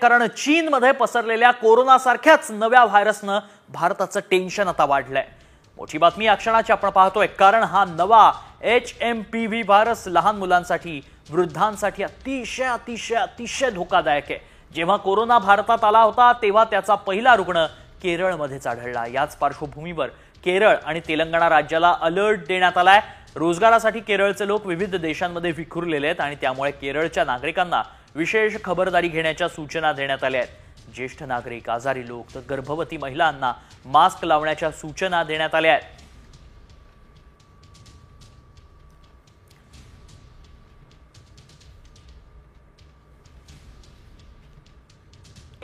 कारण चीनमध्ये पसरलेल्या कोरोनासारख्याच नव्या व्हायरसनं भारताचं टेन्शन आता वाढलंय। मोठी बातमी या क्षणाची आपण पाहतोय, कारण हा नवा HMPV व्हायरस लहान मुलांसाठी, वृद्धांसाठी अतिशय अतिशय अतिशय धोकादायक आहे। जेव्हा कोरोना भारतात आला होता तेव्हा त्याचा पहिला रुग्ण केरळमध्येच आढळला। याच पार्श्वभूमीवर केरळ आणि तेलंगणा राज्याला अलर्ट देण्यात आलाय। रोजगारासाठी केरळचे लोक विविध देशांमध्ये विखुरलेले आहेत आणि त्यामुळे केरळच्या नागरिकांना विशेष खबरदारी घेण्याच्या सूचना देण्यात आल्या आहेत। ज्येष्ठ नागरिक, आजारी लोक तर गर्भवती महिलांना मास्क लावण्याच्या सूचना देण्यात आल्या आहेत।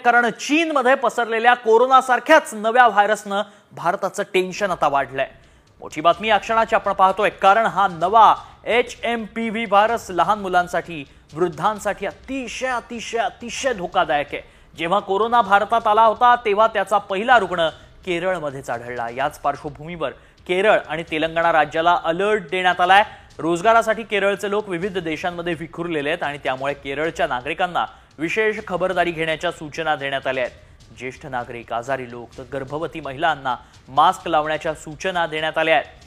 कारण चीनमध्ये पसरलेल्या कोरोनासारख्याच नव्या व्हायरसनं भारताचं टेन्शन आता वाढलंय। मोठी बातमी या क्षणाची आपण पाहतोय, कारण हा नवा HMPV व्हायरस लहान मुलांसाठी, वृद्धांसाठी अतिशय अतिशय अतिशय धोकादायक आहे। जेव्हा कोरोना भारतात आला होता तेव्हा त्याचा पहिला रुग्ण केरळमध्येच आढळला। याच पार्श्वभूमीवर केरळ आणि तेलंगणा राज्याला अलर्ट देण्यात आलाय। रोजगारासाठी केरळचे लोक विविध देशांमध्ये विखुरलेले आहेत आणि त्यामुळे केरळच्या नागरिकांना विशेष खबरदारी घेण्याच्या सूचना देण्यात आल्या आहेत। ज्येष्ठ नागरिक, आजारी लोक तर गर्भवती महिलांना मास्क लावण्याच्या सूचना देण्यात आल्या आहेत।